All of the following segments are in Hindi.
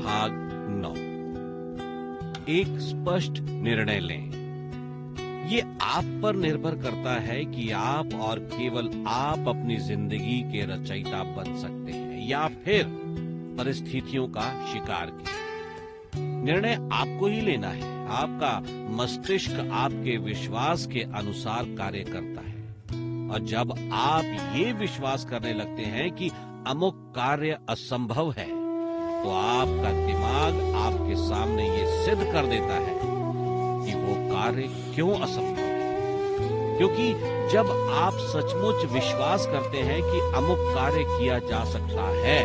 भाग 9। एक स्पष्ट निर्णय लें। ये आप पर निर्भर करता है कि आप और केवल आप अपनी जिंदगी के रचयिता बन सकते हैं या फिर परिस्थितियों का शिकार के। निर्णय आपको ही लेना है। आपका मस्तिष्क आपके विश्वास के अनुसार कार्य करता है और जब आप ये विश्वास करने लगते हैं कि अमुक कार्य असंभव है तो आपका दिमाग आपके सामने ये सिद्ध कर देता है कि वो कार्य क्यों असंभव है। क्योंकि जब आप सचमुच विश्वास करते हैं कि अमुक कार्य किया जा सकता है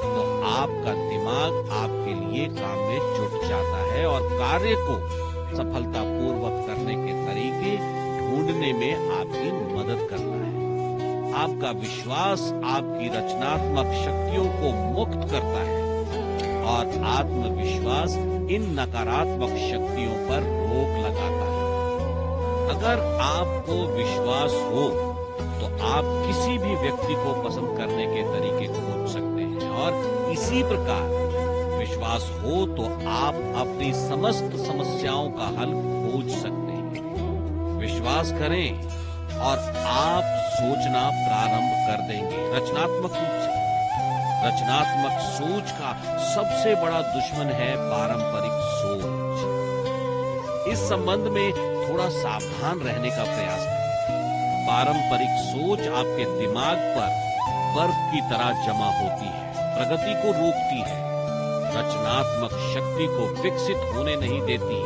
तो आपका दिमाग आपके लिए काम में जुट जाता है और कार्य को सफलतापूर्वक करने के तरीके ढूंढने में आपकी मदद करता है। आपका विश्वास आपकी रचनात्मक शक्तियों को मुक्त करता है और आत्मविश्वास इन नकारात्मक शक्तियों पर रोक लगाता है। अगर आपको विश्वास हो तो आप किसी भी व्यक्ति को पसंद करने के तरीके खोज सकते हैं और इसी प्रकार विश्वास हो तो आप अपनी समस्त समस्याओं का हल खोज सकते हैं। विश्वास करें और आप सोचना प्रारंभ कर देंगे रचनात्मक रूप से। रचनात्मक सोच का सबसे बड़ा दुश्मन है पारंपरिक सोच। इस संबंध में थोड़ा सावधान रहने का प्रयास करें। पारंपरिक सोच आपके दिमाग पर बर्फ की तरह जमा होती है, प्रगति को रोकती है, रचनात्मक शक्ति को विकसित होने नहीं देती।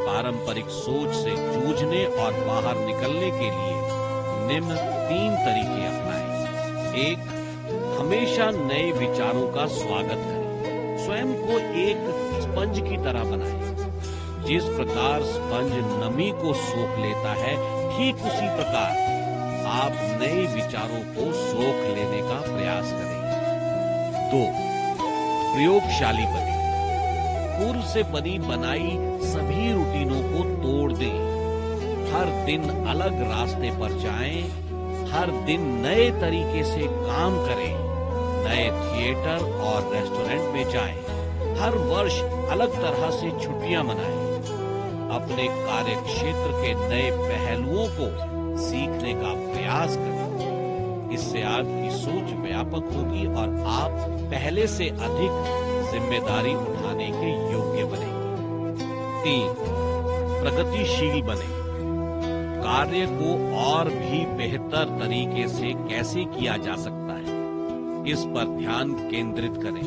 पारंपरिक सोच से जूझने और बाहर निकलने के लिए निम्न 3 तरीके अपनाएं। 1, हमेशा नए विचारों का स्वागत करें। स्वयं को एक स्पंज की तरह बनाएं। जिस प्रकार स्पंज नमी को सोख लेता है, ठीक उसी प्रकार आप नए विचारों को सोख लेने का प्रयास करें। 2, प्रयोगशाली बने। पूर्व से बनी बनाई सभी रूटीनों को तोड़ दें। हर दिन अलग रास्ते पर जाएं। हर दिन नए तरीके से काम करें। नए थिएटर और रेस्टोरेंट में जाएं। हर वर्ष अलग तरह से छुट्टियां मनाएं। अपने कार्यक्षेत्र के नए पहलुओं को सीखने का प्रयास करें। इससे आपकी सोच व्यापक होगी और आप पहले से अधिक जिम्मेदारी उठाने के योग्य बनेंगे। 3, प्रगतिशील बने। कार्य को और भी बेहतर तरीके से कैसे किया जा सकता है, इस पर ध्यान केंद्रित करें।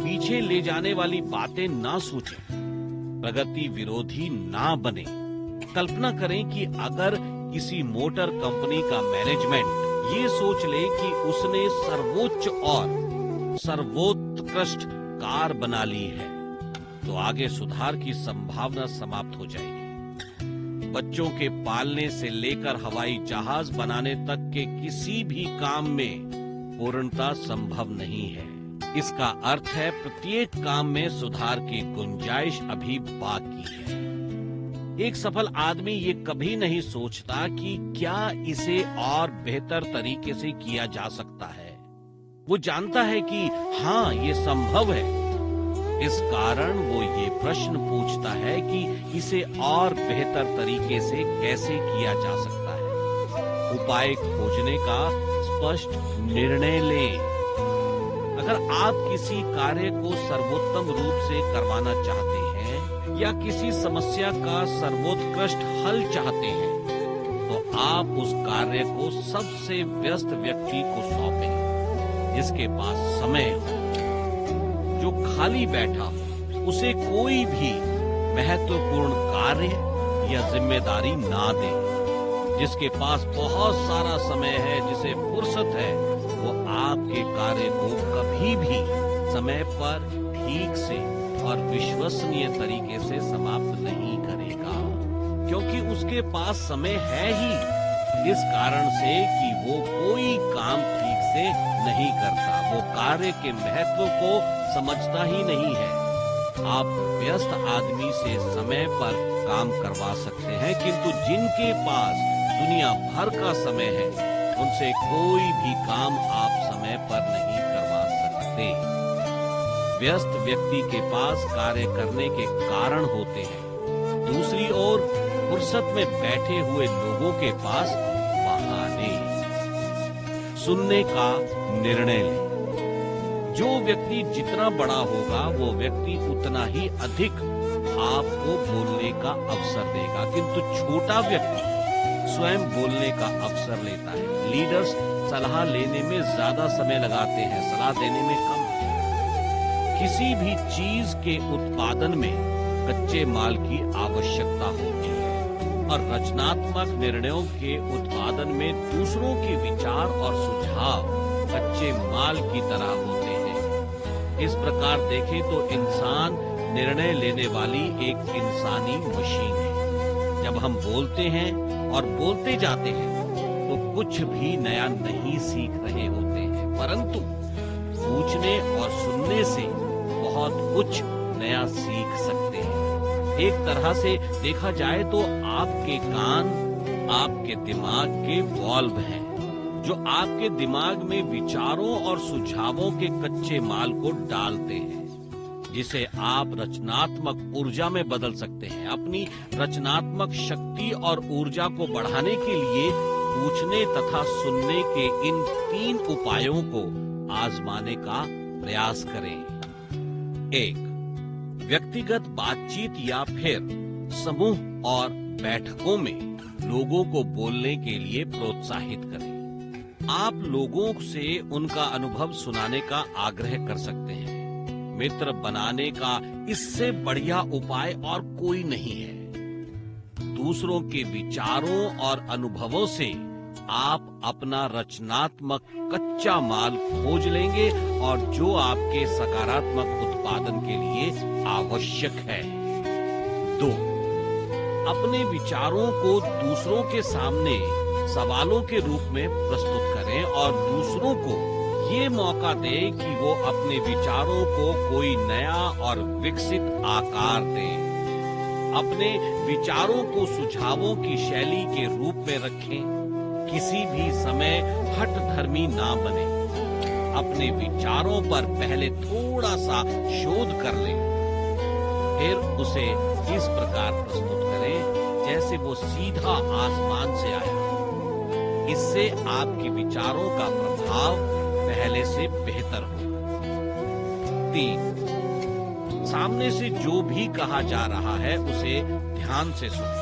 पीछे ले जाने वाली बातें ना सोचें। प्रगति विरोधी ना बने। कल्पना करें कि अगर किसी मोटर कंपनी का मैनेजमेंट ये सोच ले कि उसने सर्वोच्च और सर्वोत्कृष्ट कार बना ली है तो आगे सुधार की संभावना समाप्त हो जाएगी। बच्चों के पालने से लेकर हवाई जहाज बनाने तक के किसी भी काम में पूर्णता संभव नहीं है। इसका अर्थ है प्रत्येक काम में सुधार की गुंजाइश अभी बाकी है। एक सफल आदमी ये कभी नहीं सोचता कि क्या इसे और बेहतर तरीके से किया जा सकता है। वो जानता है कि हाँ, ये संभव है। इस कारण वो ये प्रश्न पूछता है कि इसे और बेहतर तरीके से कैसे किया जा सकता है। उपाय खोजने का स्पष्ट निर्णय लें। अगर आप किसी कार्य को सर्वोत्तम रूप से करवाना चाहते हैं या किसी समस्या का सर्वोत्कृष्ट हल चाहते हैं तो आप उस कार्य को सबसे व्यस्त व्यक्ति को सौंपें जिसके पास समय हो, जो खाली बैठा हो। उसे कोई भी महत्वपूर्ण कार्य या जिम्मेदारी ना दे। जिसके पास बहुत सारा समय है, जिसे फुर्सत है, वो आपके कार्य को कभी भी समय पर ठीक से और विश्वसनीय तरीके से समाप्त नहीं करेगा, क्योंकि उसके पास समय है ही इस कारण से कि वो कोई काम ठीक से नहीं करता। वो कार्य के महत्व को समझता ही नहीं है। आप व्यस्त आदमी से समय पर काम करवा सकते हैं, किंतु जिनके पास दुनिया भर का समय है उनसे कोई भी काम आप समय पर नहीं करवा सकते। व्यस्त व्यक्ति के पास कार्य करने के कारण होते हैं। दूसरी ओर फुर्सत में बैठे हुए लोगों के पास बहाने। सुनने का निर्णय लें। जो व्यक्ति जितना बड़ा होगा वो व्यक्ति उतना ही अधिक आपको बोलने का अवसर देगा, किंतु छोटा व्यक्ति स्वयं बोलने का अवसर लेता है। लीडर्स सलाह लेने में ज्यादा समय लगाते हैं, सलाह देने में कम। किसी भी चीज के उत्पादन में कच्चे माल की आवश्यकता होती है और रचनात्मक निर्णयों के उत्पादन में दूसरों के विचार और सुझाव कच्चे माल की तरह होते हैं। इस प्रकार देखें तो इंसान निर्णय लेने वाली एक इंसानी मशीन है। जब हम बोलते हैं और बोलते जाते हैं तो कुछ भी नया नहीं सीख रहे होते हैं, परंतु पूछने और सुनने से बहुत कुछ नया सीख सकते हैं। एक तरह से देखा जाए तो आपके कान आपके दिमाग के वॉल्व हैं, जो आपके दिमाग में विचारों और सुझावों के कच्चे माल को डालते हैं, जिसे आप रचनात्मक ऊर्जा में बदल सकते हैं। अपनी रचनात्मक शक्ति और ऊर्जा को बढ़ाने के लिए पूछने तथा सुनने के इन 3 उपायों को आजमाने का प्रयास करें। 1. व्यक्तिगत बातचीत या फिर समूह और बैठकों में लोगों को बोलने के लिए प्रोत्साहित करें। आप लोगों से उनका अनुभव सुनाने का आग्रह कर सकते हैं। मित्र बनाने का इससे बढ़िया उपाय और कोई नहीं है। दूसरों के विचारों और अनुभवों से आप अपना रचनात्मक कच्चा माल खोज लेंगे और जो आपके सकारात्मक उत्पादन के लिए आवश्यक है। 2. अपने विचारों को दूसरों के सामने सवालों के रूप में प्रस्तुत करें और दूसरों को ये मौका दें कि वो अपने विचारों को कोई नया और विकसित आकार दें। अपने विचारों को सुझावों की शैली के रूप में रखें। किसी भी समय हठधर्मी ना बने। अपने विचारों पर पहले थोड़ा सा शोध कर लें, फिर उसे इस प्रकार प्रस्तुत करें जैसे वो सीधा आसमान से आया। इससे आपके विचारों का प्रभाव पहले से बेहतर होगा। 3. सामने से जो भी कहा जा रहा है उसे ध्यान से सुनें।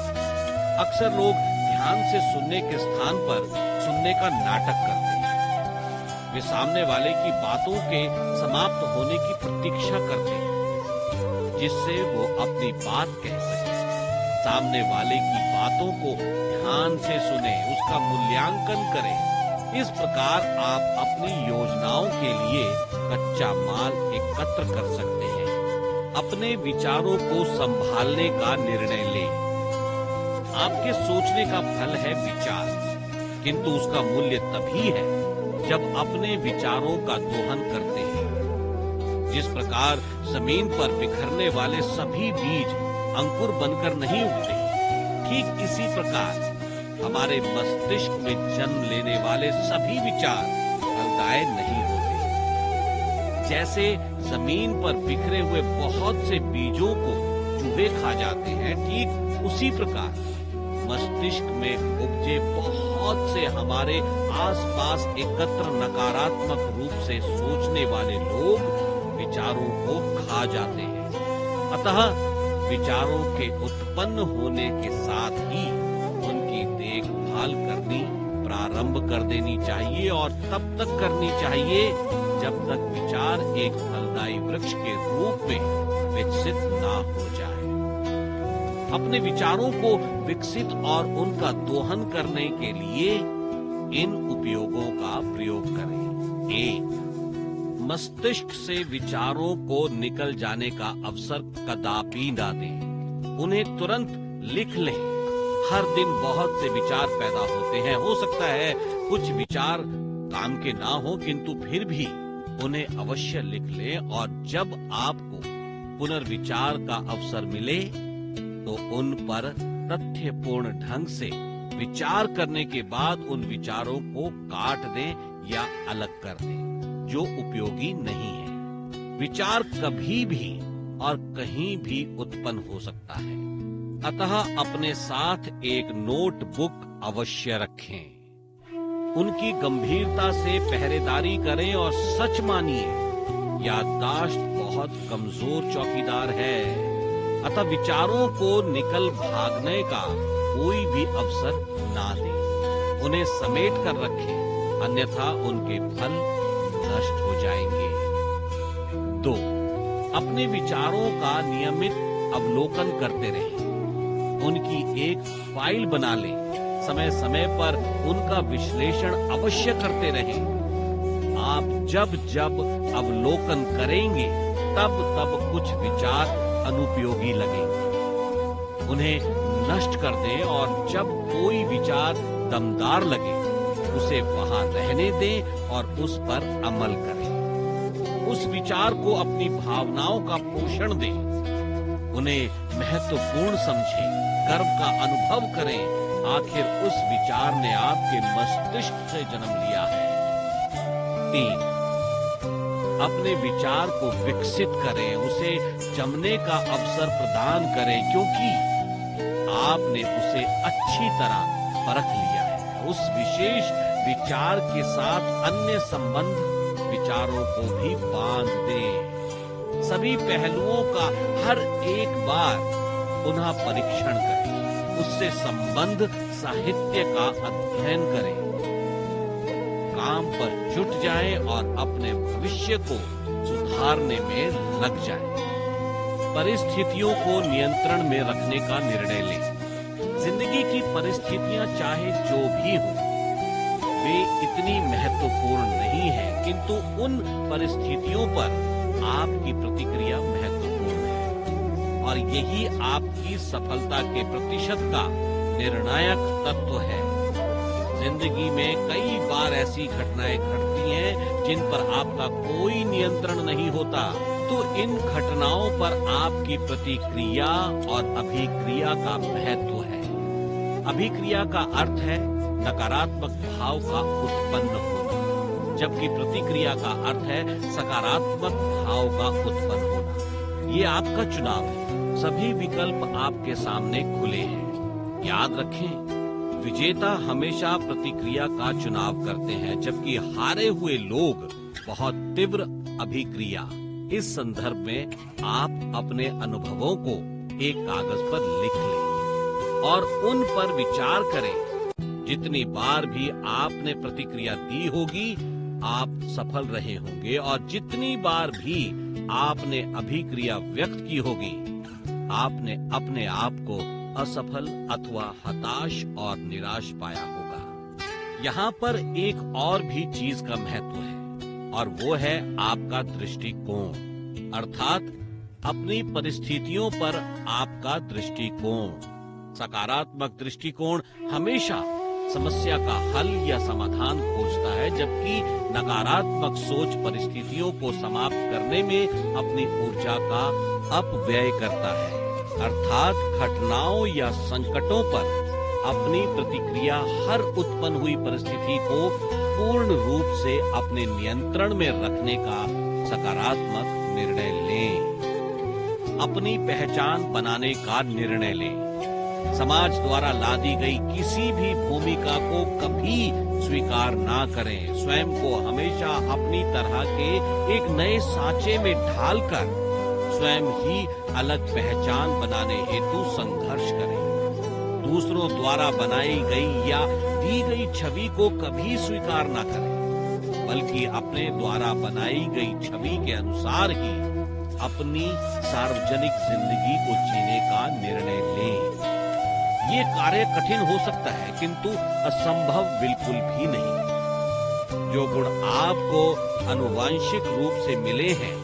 अक्सर लोग ध्यान से सुनने के स्थान पर सुनने का नाटक करते हैं। वे सामने वाले की बातों के समाप्त होने की प्रतीक्षा करते हैं, जिससे वो अपनी बात कह सके। सामने वाले की बातों को ध्यान से सुने, उसका मूल्यांकन करें। इस प्रकार आप अपनी योजनाओं के लिए कच्चा माल एकत्र कर सकते हैं। अपने विचारों को संभालने का निर्णय लें। आपके सोचने का फल है विचार, किंतु उसका मूल्य तभी है जब अपने विचारों का दोहन करते हैं। जिस प्रकार जमीन पर बिखरने वाले सभी बीज अंकुर बनकर नहीं उगते, ठीक इसी प्रकार हमारे मस्तिष्क में जन्म लेने वाले सभी विचार फलदायी नहीं होते। जैसे जमीन पर बिखरे हुए बहुत से बीजों को चूहे खा जाते हैं, ठीक उसी प्रकार मस्तिष्क में उपजे बहुत से हमारे आसपास एकत्र नकारात्मक रूप से सोचने वाले लोग विचारों को खा जाते हैं। अतः विचारों के उत्पन्न होने के साथ ही उनकी देखभाल करनी प्रारंभ कर देनी चाहिए और तब तक करनी चाहिए जब तक विचार एक फलदायी वृक्ष के रूप में विकसित ना हो जाए। अपने विचारों को विकसित और उनका दोहन करने के लिए इन उपयोगों का प्रयोग करें। 1. मस्तिष्क से विचारों को निकल जाने का अवसर कदापि ना दें। उन्हें तुरंत लिख लें। हर दिन बहुत से विचार पैदा होते हैं। हो सकता है कुछ विचार काम के ना हो, किंतु फिर भी उन्हें अवश्य लिख लें और जब आपको पुनर्विचार का अवसर मिले तो उन पर तथ्यपूर्ण ढंग से विचार करने के बाद उन विचारों को काट दें या अलग कर दें जो उपयोगी नहीं है। विचार कभी भी और कहीं भी उत्पन्न हो सकता है। अतः अपने साथ एक नोटबुक अवश्य रखें। उनकी गंभीरता से पहरेदारी करें और सच मानिए, याददाश्त बहुत कमजोर चौकीदार है। अतः विचारों को निकल भागने का कोई भी अवसर ना दें। उन्हें समेट कर रखें, अन्यथा उनके फल नष्ट हो जाएंगे। 2. अपने विचारों का नियमित अवलोकन करते रहें। उनकी एक फाइल बना लें। समय समय पर उनका विश्लेषण अवश्य करते रहें। आप जब जब अवलोकन करेंगे तब तब कुछ विचार अनुपयोगी लगेंगे। उन्हें नष्ट कर दें और जब कोई विचार दमदार लगे उसे वहां रहने दें और उस पर अमल करें। उस विचार को अपनी भावनाओं का पोषण दें। उन्हें महत्वपूर्ण समझें, गर्व का अनुभव करें। आखिर उस विचार ने आपके मस्तिष्क से जन्म लिया है। 3. अपने विचार को विकसित करें, उसे जमने का अवसर प्रदान करें, क्योंकि आपने उसे अच्छी तरह परख लिया है। उस विशेष विचार के साथ अन्य संबंध विचारों को भी बांध दें। सभी पहलुओं का हर एक बार पुनः परीक्षण करें। उससे संबंध साहित्य का अध्ययन करें। काम पर जुट जाएं और अपने भविष्य को सुधारने में लग जाएं। परिस्थितियों को नियंत्रण में रखने का निर्णय लें। जिंदगी की परिस्थितियां चाहे जो भी हों, वे इतनी महत्वपूर्ण नहीं है, किंतु उन परिस्थितियों पर आपकी प्रतिक्रिया महत्वपूर्ण है और यही आपकी सफलता के प्रतिशत का निर्णायक तत्व है। जिंदगी में कई बार ऐसी घटनाएं घटती हैं जिन पर आपका कोई नियंत्रण नहीं होता, तो इन घटनाओं पर आपकी प्रतिक्रिया और अभिक्रिया का महत्व है। अभिक्रिया का अर्थ है नकारात्मक भाव का उत्पन्न होना, जबकि प्रतिक्रिया का अर्थ है सकारात्मक भाव का उत्पन्न होना। ये आपका चुनाव है। सभी विकल्प आपके सामने खुले हैं। याद रखें, विजेता हमेशा प्रतिक्रिया का चुनाव करते हैं, जबकि हारे हुए लोग बहुत तीव्र अभिक्रिया। इस संदर्भ में आप अपने अनुभवों को एक कागज पर लिख लें और उन पर विचार करें। जितनी बार भी आपने प्रतिक्रिया दी होगी, आप सफल रहे होंगे, और जितनी बार भी आपने अभिक्रिया व्यक्त की होगी, आपने अपने आप को असफल अथवा हताश और निराश पाया होगा। यहाँ पर एक और भी चीज का महत्व है, और वो है आपका दृष्टिकोण, अर्थात अपनी परिस्थितियों पर आपका दृष्टिकोण। सकारात्मक दृष्टिकोण हमेशा समस्या का हल या समाधान खोजता है, जबकि नकारात्मक सोच परिस्थितियों को समाप्त करने में अपनी ऊर्जा का अपव्यय करता है। अर्थात घटनाओं या संकटों पर अपनी प्रतिक्रिया हर उत्पन्न हुई परिस्थिति को पूर्ण रूप से अपने नियंत्रण में रखने का सकारात्मक निर्णय लें। अपनी पहचान बनाने का निर्णय लें। समाज द्वारा लादी गई किसी भी भूमिका को कभी स्वीकार ना करें। स्वयं को हमेशा अपनी तरह के एक नए सांचे में ढालकर स्वयं ही अलग पहचान बनाने हेतु संघर्ष करें। दूसरों द्वारा बनाई गई या दी गई छवि को कभी स्वीकार ना करें, बल्कि अपने द्वारा बनाई गई छवि के अनुसार ही अपनी सार्वजनिक जिंदगी को जीने का निर्णय लें। ये कार्य कठिन हो सकता है, किंतु असंभव बिल्कुल भी नहीं। जो गुण आपको आनुवंशिक रूप से मिले हैं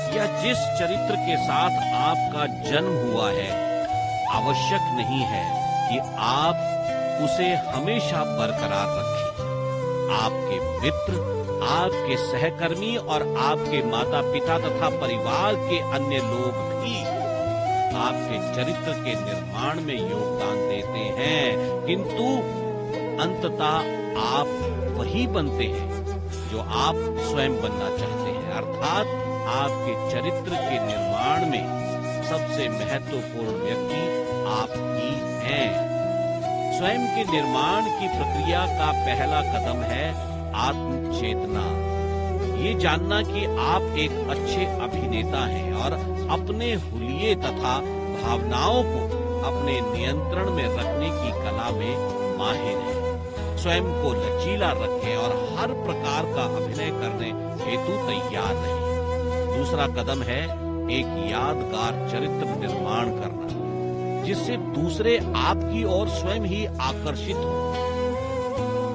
या जिस चरित्र के साथ आपका जन्म हुआ है, आवश्यक नहीं है कि आप उसे हमेशा बरकरार रखें। आपके मित्र, आपके सहकर्मी और आपके माता पिता तथा परिवार के अन्य लोग भी आपके चरित्र के निर्माण में योगदान देते हैं, किंतु अंततः आप वही बनते हैं जो आप स्वयं बनना चाहते हैं। अर्थात आपके चरित्र के निर्माण में सबसे महत्वपूर्ण व्यक्ति आप ही हैं। स्वयं के निर्माण की प्रक्रिया का पहला कदम है आत्म चेतना। ये जानना कि आप एक अच्छे अभिनेता हैं और अपने हुलिये तथा भावनाओं को अपने नियंत्रण में रखने की कला में माहिर हैं। स्वयं को लचीला रखें और हर प्रकार का अभिनय करने हेतु तैयार रहें। दूसरा कदम है एक यादगार चरित्र निर्माण करना, जिससे दूसरे आपकी ओर स्वयं ही आकर्षित हो।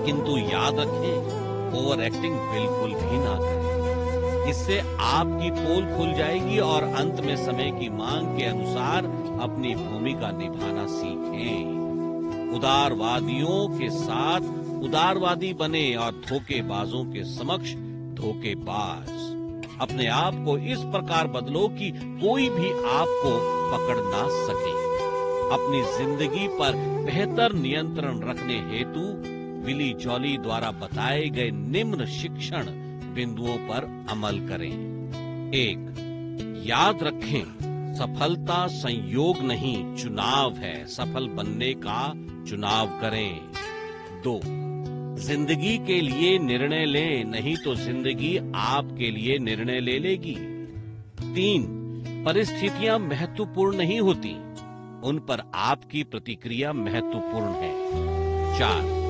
किंतु याद रखें, ओवर एक्टिंग बिल्कुल भी ना करें। इससे आपकी पोल खुल जाएगी और अंत में समय की मांग के अनुसार अपनी भूमिका निभाना सीखें। उदारवादियों के साथ उदारवादी बने और धोखेबाजों के समक्ष धोखेबाज। अपने आप को इस प्रकार बदलो कि कोई भी आपको पकड़ ना सके। अपनी जिंदगी पर बेहतर नियंत्रण रखने हेतु विली जॉली द्वारा बताए गए निम्न शिक्षण बिंदुओं पर अमल करें। 1. याद रखें, सफलता संयोग नहीं चुनाव है। सफल बनने का चुनाव करें। 2. जिंदगी के लिए निर्णय लें, नहीं तो जिंदगी आपके लिए निर्णय ले लेगी। 3. परिस्थितियां महत्वपूर्ण नहीं होती, उन पर आपकी प्रतिक्रिया महत्वपूर्ण है। 4.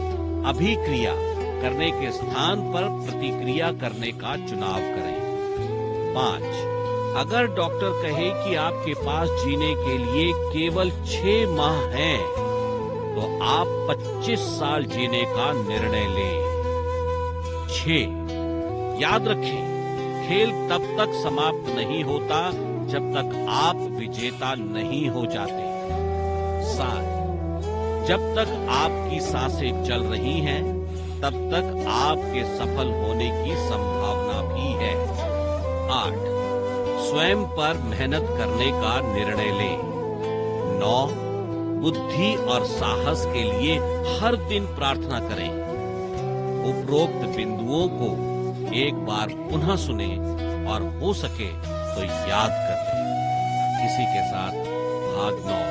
अभिक्रिया करने के स्थान पर प्रतिक्रिया करने का चुनाव करें। 5. अगर डॉक्टर कहे कि आपके पास जीने के लिए केवल 6 माह हैं, तो आप 25 साल जीने का निर्णय लें। 6. याद रखें, खेल तब तक समाप्त नहीं होता जब तक आप विजेता नहीं हो जाते। 7. जब तक आपकी सांसें चल रही हैं, तब तक आपके सफल होने की संभावना भी है। 8. स्वयं पर मेहनत करने का निर्णय लें। 9. बुद्धि और साहस के लिए हर दिन प्रार्थना करें। उपरोक्त बिंदुओं को एक बार पुनः सुने और हो सके तो याद कर लें। इसी के साथ भाग 9